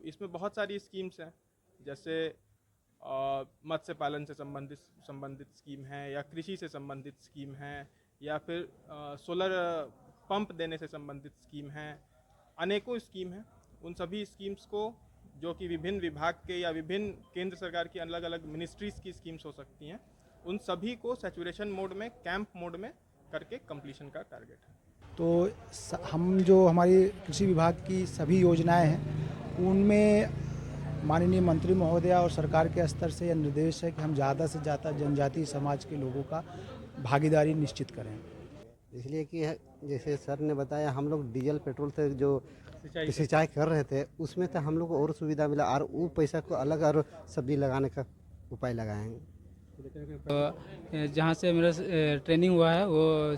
इसमें बहुत सारी स्कीम्स हैं, जैसे मत्स्य पालन से संबंधित स्कीम है, या कृषि से संबंधित स्कीम है, या फिर सोलर पंप देने से संबंधित स्कीम है। अनेकों स्कीम हैं। उन सभी स्कीम्स को, जो कि विभिन्न विभाग के या विभिन्न केंद्र सरकार की अलग अलग मिनिस्ट्रीज़ की स्कीम्स हो सकती हैं, उन सभी को सैचुरेशन मोड में, कैंप मोड में करके कंप्लीशन का टारगेट है। तो हम जो हमारी कृषि विभाग की सभी योजनाएं हैं उनमें माननीय मंत्री महोदया और सरकार के स्तर से यह निर्देश है कि हम ज़्यादा से ज़्यादा जनजातीय समाज के लोगों का भागीदारी निश्चित करें। इसलिए कि जैसे सर ने बताया, हम लोग डीजल पेट्रोल से जो सिंचाई कर रहे थे उसमें तो हम लोग को और सुविधा मिला, और वो पैसा को अलग और सब्जी लगाने का उपाय लगाएंगे। तो जहाँ से मेरा ट्रेनिंग हुआ है वो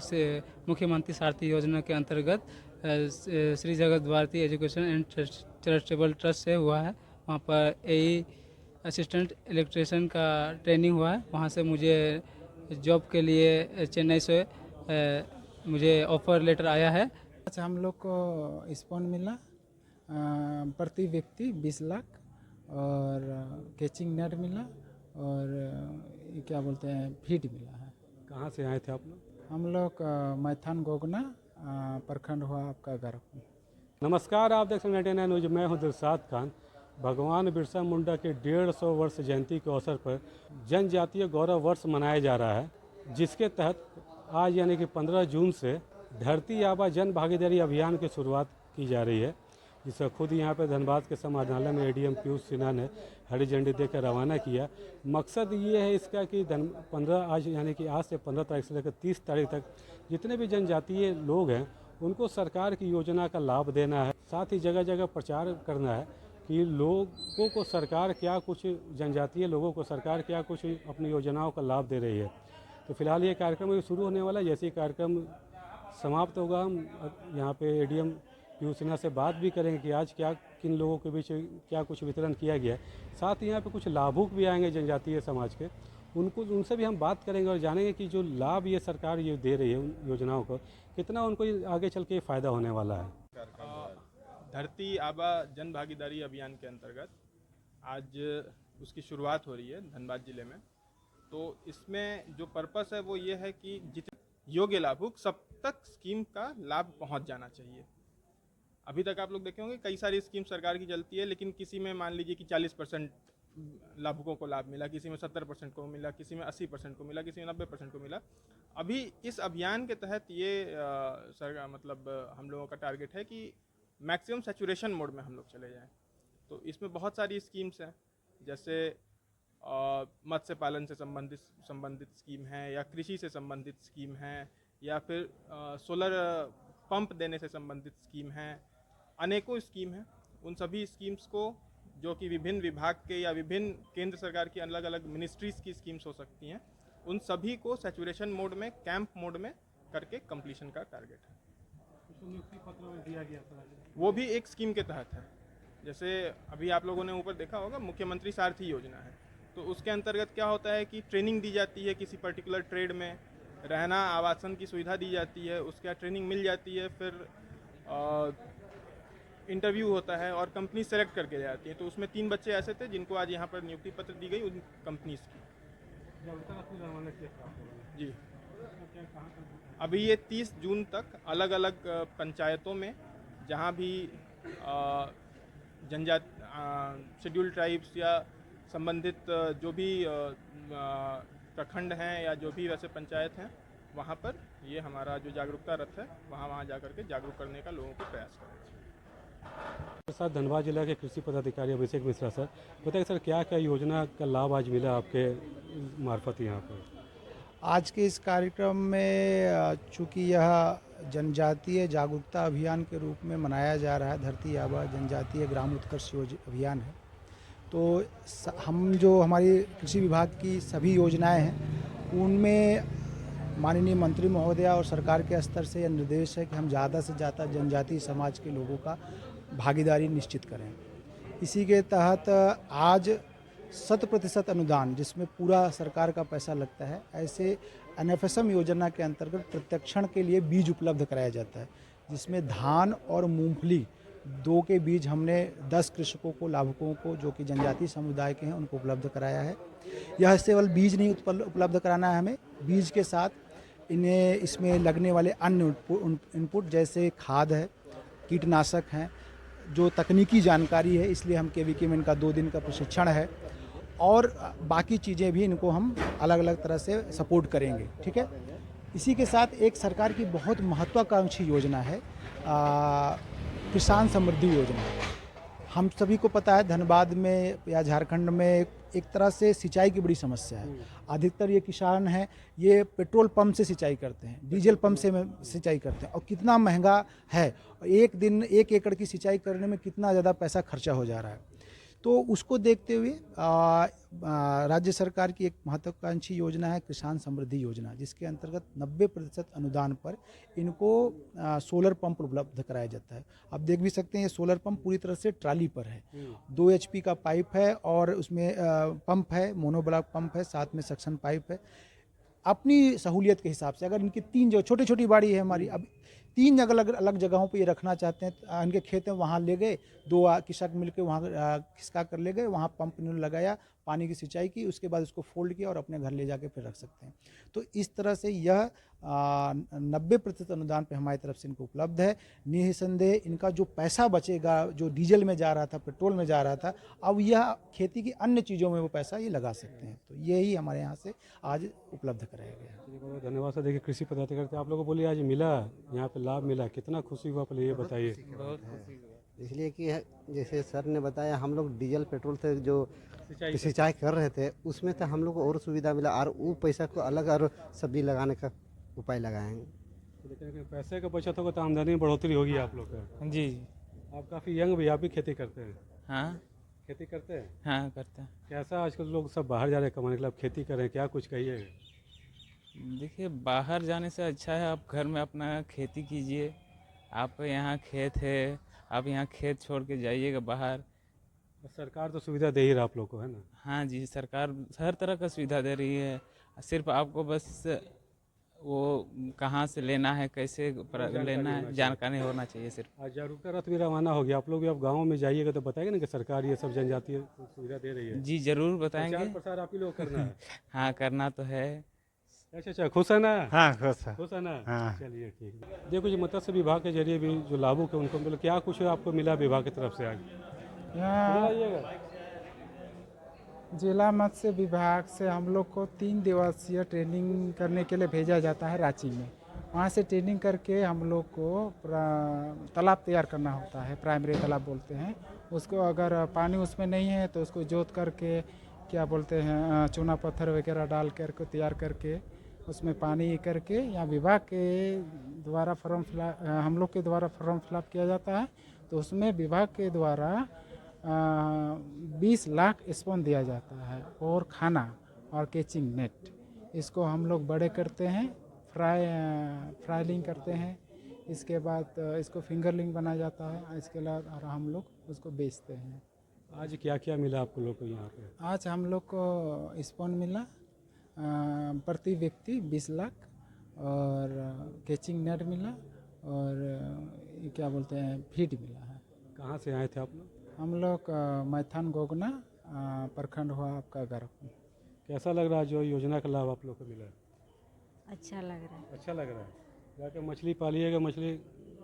मुख्यमंत्री सारथी योजना के अंतर्गत Shri Jagat Bharati education and charitable trust से हुआ है। वहाँ पर एई असिस्टेंट इलेक्ट्रिशियन का ट्रेनिंग हुआ है। वहाँ से मुझे जॉब के लिए चेन्नई से मुझे ऑफर लेटर आया है। अच्छा, हम लोग को स्पॉन मिला प्रति व्यक्ति 20 लाख, और कैचिंग नेट मिला, और ये क्या बोलते हैं, फीड मिला है। कहाँ से आए थे आप लोग? हम लोग मैथान गोगना प्रखंड हुआ आपका घर। नमस्कार, आप देख रहे हैं न्यूज। मैं हूं दिलशाद खान। भगवान बिरसा मुंडा के 150 वर्ष जयंती के अवसर पर जनजातीय गौरव वर्ष मनाया जा रहा है, जिसके तहत आज यानी कि 15 जून से धरती आबा जन भागीदारी अभियान की शुरुआत की जा रही है, जिसका खुद यहाँ पर धनबाद के समाहरणालय में एडीएम पीयूष सिन्हा ने हरी झंडी देकर रवाना किया। मकसद ये है इसका कि 15 आज यानी कि आज से 15 तारीख से लेकर 30 तारीख तक जितने भी जनजातीय लोग हैं उनको सरकार की योजना का लाभ देना है। साथ ही जगह जगह प्रचार करना है कि लोगों को सरकार क्या कुछ, जनजातीय लोगों को सरकार क्या कुछ अपनी योजनाओं का लाभ दे रही है। तो फिलहाल ये कार्यक्रम शुरू होने वाला है। जैसे ही कार्यक्रम समाप्त होगा, हम यहाँ पे एडीएम पीयूष सिन्हा से बात भी करेंगे कि आज क्या, किन लोगों के बीच क्या कुछ वितरण किया गया है। साथ ही यहाँ पे कुछ लाभुक भी आएंगे जनजातीय समाज के, उनसे भी हम बात करेंगे और जानेंगे कि जो लाभ ये सरकार ये दे रही है उन योजनाओं को, कितना उनको आगे चल के फ़ायदा होने वाला है। धरती आबा जन भागीदारी अभियान के अंतर्गत आज उसकी शुरुआत हो रही है धनबाद जिले में। तो इसमें जो पर्पस है वो ये है कि जितने योग्य लाभुक सब तक स्कीम का लाभ पहुंच जाना चाहिए। अभी तक आप लोग देखे होंगे कई सारी स्कीम सरकार की चलती है, लेकिन किसी में मान लीजिए कि 40% लाभुकों को लाभ मिला, किसी में 70% को मिला, किसी में 80% को मिला, किसी में 90% को मिला। अभी इस अभियान के तहत ये मतलब हम लोगों का टारगेट है कि मैक्सिमम सैचुरेशन मोड में हम लोग चले जाएं। तो इसमें बहुत सारी स्कीम्स हैं, जैसे मत्स्य पालन से संबंधित स्कीम है, या कृषि से संबंधित स्कीम है, या फिर सोलर पंप देने से संबंधित स्कीम है। अनेकों स्कीम हैं। उन सभी स्कीम्स को, जो कि विभिन्न विभाग के या विभिन्न केंद्र सरकार की अलग अलग मिनिस्ट्रीज़ की स्कीम्स हो सकती हैं, उन सभी को सैचुरेशन मोड में, कैंप मोड में करके कंप्लीशन का टारगेट है। नियुक्ति पत्र में दिया गया था, वो भी एक स्कीम के तहत है। जैसे अभी आप लोगों ने ऊपर देखा होगा मुख्यमंत्री सारथी योजना है, तो उसके अंतर्गत क्या होता है कि ट्रेनिंग दी जाती है किसी पर्टिकुलर ट्रेड में, रहना आवासन की सुविधा दी जाती है, उसके बाद ट्रेनिंग मिल जाती है, फिर इंटरव्यू होता है और कंपनी सेलेक्ट करके जाती है। तो उसमें 3 बच्चे ऐसे थे जिनको आज यहाँ पर नियुक्ति पत्र दी गई उन कंपनीज की। जी, अभी ये 30 जून तक अलग अलग पंचायतों में, जहाँ भी शेड्यूल्ड ट्राइब्स या संबंधित जो भी प्रखंड हैं या जो भी वैसे पंचायत हैं, वहाँ पर ये हमारा जो जागरूकता रथ है वहाँ जा कर के जागरूक करने का लोगों को प्रयास करेंगे। साथ धनबाद जिला के कृषि पदाधिकारी अभिषेक मिश्रा सर, बताइए सर क्या क्या योजना का लाभ आज मिला आपके मार्फत यहाँ पर? आज के इस कार्यक्रम में चूँकि यह जनजातीय जागरूकता अभियान के रूप में मनाया जा रहा है, धरती आबा जनजातीय ग्राम उत्कर्ष अभियान है, तो हम जो हमारी कृषि विभाग की सभी योजनाएं हैं उनमें माननीय मंत्री महोदया और सरकार के स्तर से यह निर्देश है कि हम ज़्यादा से ज़्यादा जनजातीय समाज के लोगों का भागीदारी निश्चित करें। इसी के तहत आज 100% अनुदान, जिसमें पूरा सरकार का पैसा लगता है, ऐसे NFSM योजना के अंतर्गत प्रत्यक्षण के लिए बीज उपलब्ध कराया जाता है, जिसमें धान और मूंगफली 2 के बीज हमने 10 कृषकों को, लाभुकों को, जो कि जनजातीय समुदाय के हैं, उनको उपलब्ध कराया है। यह केवल बीज नहीं उपलब्ध कराना है हमें, बीज के साथ इन्हें इसमें लगने वाले अन्य इनपुट जैसे खाद है, कीटनाशक हैं, जो तकनीकी जानकारी है, इसलिए हम केवीके में इनका 2 दिन का प्रशिक्षण है और बाकी चीज़ें भी इनको हम अलग अलग तरह से सपोर्ट करेंगे, ठीक है। इसी के साथ एक सरकार की बहुत महत्वाकांक्षी योजना है किसान समृद्धि योजना। हम सभी को पता है धनबाद में या झारखंड में एक तरह से सिंचाई की बड़ी समस्या है। अधिकतर ये किसान हैं, ये पेट्रोल पंप से सिंचाई करते हैं, डीजल पंप से सिंचाई करते हैं और कितना महंगा है। एक दिन 1 एकड़ की सिंचाई करने में कितना ज़्यादा पैसा खर्चा हो जा रहा है। तो उसको देखते हुए राज्य सरकार की एक महत्वाकांक्षी योजना है किसान समृद्धि योजना, जिसके अंतर्गत 90% अनुदान पर इनको सोलर पंप उपलब्ध कराया जाता है। आप देख भी सकते हैं ये सोलर पंप पूरी तरह से ट्राली पर है। 2 HP का पाइप है और उसमें पंप है, मोनोब्लॉक पंप है, साथ में सक्शन पाइप है। अपनी सहूलियत के हिसाब से अगर इनकी 3 जो छोटी छोटी बाड़ी है हमारी, अब 3 अलग अलग जगहों पे ये रखना चाहते हैं, इनके खेत में वहाँ ले गए, 2 कृषक मिलकर वहाँ खिसका कर ले गए, वहाँ पंप इन्होंने लगाया, पानी की सिंचाई की, उसके बाद उसको फोल्ड किया और अपने घर ले जाके फिर रख सकते हैं। तो इस तरह से यह 90% अनुदान पे हमारी तरफ से इनको उपलब्ध है। निसंदेह इनका जो पैसा बचेगा, जो डीजल में जा रहा था, पेट्रोल में जा रहा था, अब यह खेती की अन्य चीज़ों में वो पैसा ये लगा सकते हैं। तो यही हमारे यहाँ से आज उपलब्ध कराया गया है। चलिए, बहुत धन्यवाद सर। देखिए कृषि पदाधिकारी करते आप लोगों को बोलिए आज मिला, यहाँ पे लाभ मिला, कितना खुशी हुआ पहले ये बताइए। इसलिए कि जैसे सर ने बताया, हम लोग डीजल पेट्रोल से जो सिंचाई कर रहे थे, उसमें तो हम लोग को और सुविधा मिला और वो पैसा को अलग और सब्जी लगाने का उपाय लगाएंगे। लेकिन पैसे का बचत होगा तो आमदनी में बढ़ोतरी होगी आप लोग का। जी आप काफ़ी यंग भी, आप भी खेती करते हैं? हाँ खेती करते हैं? हाँ करते हैं। कैसा आजकल लोग सब बाहर जा रहे हैं कमाने के लिए, आप खेती करें, क्या कुछ कहिए? देखिए बाहर जाने से अच्छा है आप घर में अपना खेती कीजिए। आप यहाँ खेत है, आप यहाँ खेत छोड़ के जाइएगा बाहर। सरकार तो सुविधा दे ही रहा आप लोग को, है ना? हाँ जी, सरकार हर तरह का सुविधा दे रही है, सिर्फ आपको बस वो कहाँ से लेना है, कैसे लेना है, जानकारी होना चाहिए सिर्फ। आज जागरूकता रथ भी रवाना हो गया, आप लोग भी अब गाँव में जाइएगा तो बताएंगे ना कि सरकार ये सब जनजातीय सुविधा दे रही है। जी जरूर बताएंगे। प्रचार प्रसार आप ही लोग करना है। हाँ करना तो है। अच्छा, खुश है ना? हाँ खुश है। खुश है ना? हाँ। चलिए ठीक है। देखो जो मत्स्य विभाग के जरिए भी जो लाभुक है उनको मतलब क्या कुछ आपको मिला विभाग की तरफ से आज? यहाँ बताइएगा। जिला मत्स्य विभाग से हम लोग को 3 दिवसीय ट्रेनिंग करने के लिए भेजा जाता है रांची में। वहाँ से ट्रेनिंग करके हम लोग को तालाब तैयार करना होता है, प्राइमरी तालाब बोलते हैं उसको। अगर पानी उसमें नहीं है तो उसको जोत करके, क्या बोलते हैं, चूना पत्थर वगैरह डाल करके तैयार करके उसमें पानी करके, या विभाग के द्वारा हम लोग के द्वारा फॉर्म फिलअप किया जाता है। तो उसमें विभाग के द्वारा 20 लाख स्पॉन दिया जाता है और खाना और कैचिंग नेट। इसको हम लोग बड़े करते हैं, फ्राइलिंग करते हैं, इसके बाद इसको फिंगरलिंग बनाया जाता है, इसके बाद और हम लोग उसको बेचते हैं। आज क्या क्या मिला आपको लोग को यहाँ पे? आज हम लोग को स्पॉन मिला प्रति व्यक्ति 20 लाख और कैचिंग नेट मिला और ये क्या बोलते हैं फीड मिला है। कहाँ से आए थे आप लोग? हम लोग मैथान गोगना प्रखंड हुआ आपका घर। कैसा लग रहा है जो योजना का लाभ आप लोग को मिला? अच्छा लग रहा है। अच्छा लग रहा है। जाकर मछली पालिएगा, मछली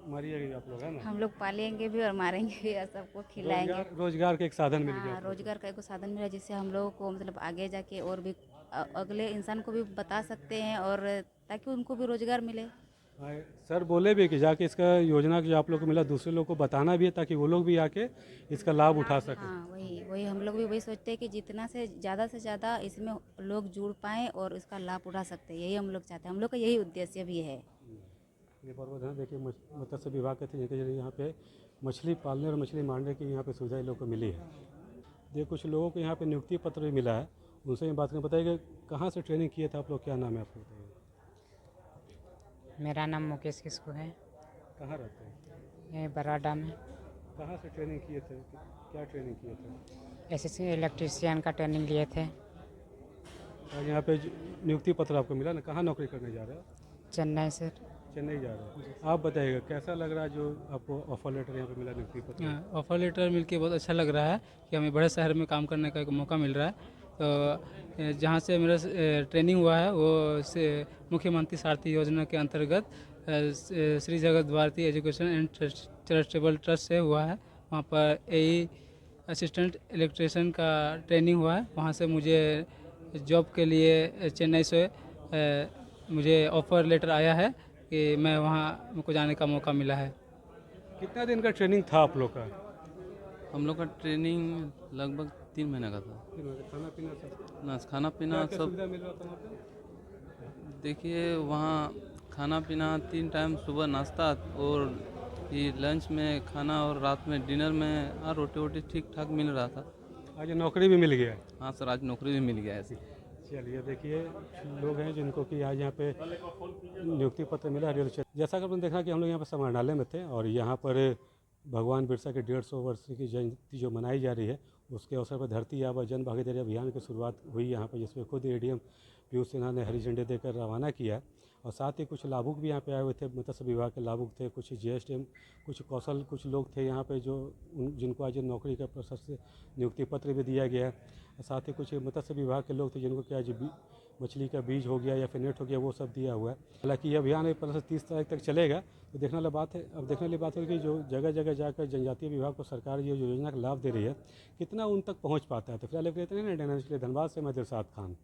मारिएगा आप लोग, है ना? हम लोग पालेंगे भी और मारेंगे भी और सबको खिलाएंगे। रोजगार का एक साधन मिल गया। हाँ, रोजगार का एक साधन मिला जिससे हम लोगों को मतलब आगे जाके और भी अगले इंसान को भी बता सकते हैं और ताकि उनको भी रोजगार मिले। सर बोले भी कि जाके इसका योजना जो आप लोग को मिला दूसरे लोग को बताना भी है ताकि वो लोग भी आके इसका लाभ उठा सकें। हाँ वही हम लोग भी वही सोचते हैं कि जितना से ज़्यादा इसमें लोग जुड़ पाएँ और इसका लाभ उठा सकते हैं, यही हम लोग चाहते हैं। हम लोग का यही उद्देश्य भी है। ये बराबर है। देखिए मत्स्य विभाग के थे यहाँ पे मछली पालने और मछली मारने की यहाँ पे सुविधा लोग को मिली है। देखिए कुछ लोगों को यहाँ पे नियुक्ति पत्र भी मिला है, उनसे बात करें। बताइए कहाँ से ट्रेनिंग किए थे आप लोग, क्या नाम है आपको? बताइए। मेरा नाम मुकेश किस्कू है। कहाँ रहते हैं? ये बराडा में। कहाँ से ट्रेनिंग किए थे, क्या ट्रेनिंग किए थे? एसएससी इलेक्ट्रीशियन का ट्रेनिंग लिए थे। और यहाँ पे नियुक्ति पत्र आपको मिला ना, कहाँ नौकरी करने जा रहे हो? चेन्नई से। चेन्नई जा रहे हैं। आप बताइएगा कैसा लग रहा है जो आपको ऑफर लेटर यहाँ पे मिला, नियुक्ति पत्र? ऑफर लेटर मिलके बहुत अच्छा लग रहा है कि हमें बड़े शहर में काम करने का एक मौका मिल रहा है। तो जहाँ से मेरा ट्रेनिंग हुआ है वो मुख्यमंत्री सारथी योजना के अंतर्गत Shri Jagat Bharati education and charitable trust से हुआ है। वहाँ पर एई असिस्टेंट इलेक्ट्रिशियन का ट्रेनिंग हुआ है। वहाँ से मुझे जॉब के लिए चेन्नई से मुझे ऑफ़र लेटर आया है कि मैं वहाँ मुझको जाने का मौका मिला है। कितना दिन का ट्रेनिंग था आप लोग का? हम लोग का ट्रेनिंग लगभग 3 महीने का था। खाना पीना सब ना खाना पीना क्या सब सुविधा मिल रहा था वहाँ पे? देखिए, वहाँ खाना पीना 3 टाइम, सुबह नाश्ता और ये लंच में खाना और रात में डिनर में रोटी वोटी ठीक ठाक मिल रहा था। आज नौकरी भी मिल गया? हाँ सर, आज नौकरी भी मिल गया ऐसी। चलिए देखिए, लोग हैं जिनको कि आज यहाँ पे नियुक्ति पत्र मिला है। जैसा कि आपने देखा कि हम लोग यहाँ पर समाहरणालय में थे और यहाँ पर भगवान बिरसा के 150 वर्ष की जयंती जो मनाई जा रही है उसके अवसर पर धरती आबा जन भागीदारी अभियान की शुरुआत हुई यहाँ पर, जिसमें खुद एडीएम पीयूष सिन्हा ने हरी झंडे देकर रवाना किया। और साथ ही कुछ लाभुक भी यहाँ पे आए हुए थे, मत्स्य विभाग के लाभुक थे, कुछ जीएसटी, कुछ कौशल, कुछ लोग थे यहाँ पे जो जिनको आज नौकरी का प्रशस्त नियुक्ति पत्र भी दिया गया है। साथ ही कुछ मत्स्य विभाग के लोग थे जिनको कि आज मछली का बीज हो गया या फिर नेट हो गया, वो सब दिया हुआ है। हालांकि ये अभियान 15 से 30 तारीख तक चलेगा। तो देखने वाली बात है, अब देखने वाली बात है कि जो जगह जगह जाकर जनजातीय विभाग को सरकार ये जो योजना का लाभ दे रही है कितना उन तक पहुँच पाता है। तो फिलहाल कहते हैं ना, धन्यवाद से मैं दिलशाद खान।